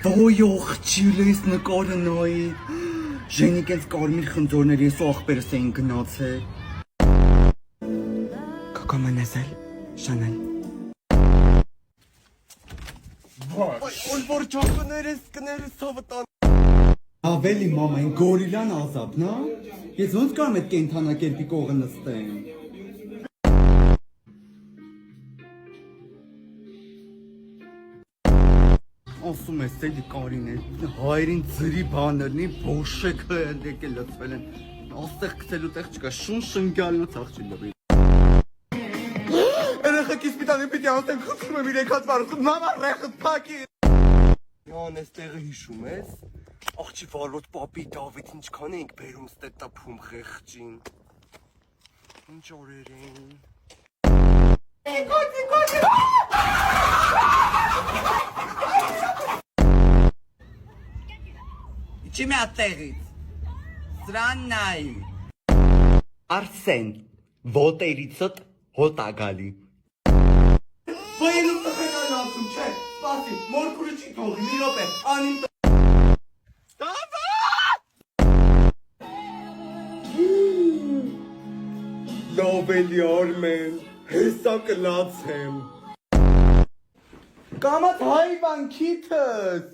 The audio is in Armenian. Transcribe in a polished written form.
Ոյող չիլես նկարը նայի, ժենիկ ես կարմիր խնձորների ես ու աղբերս էին գնացել։ Կոկոման ասել, շանան։ Որ ճոկներես կներես սովտան։ Ավելի մամա, են գորիլան ազապն, հա? Ես ոնց կարամ այդ կենթանակերպի կողը նստեմ։ Ասում ես էլի Կարին է, հայերին ձրի բաներնի բոշեքը եկել լծվել են, աստեղ գցելու տեղ չկա, շուն շնգյալնոց աղջի լվի։ Երեխեքիս պիտանի պիտի անստեմ խծում եմ իրեք հատվարություն, մամա ռեխըտ պակի։ Յան ես տեղը հիշում ես, աղջի վարոտ պապի Դավիթ ինչքան էինք բերում ստետափում խեղճին։ Ինչ օրեր էին։ Իչի մի ատեղից, սրան նայի։ Արսեն, ոտերիցըտ հոտագալի։ Բայելում տխեքան ասում, չէ, սպասի, մորքուրը չի թողի, մի ռոպ է, անիմ Լովելի արմեն, հեսա կլաց եմ։ Կամած հայվան քիթս։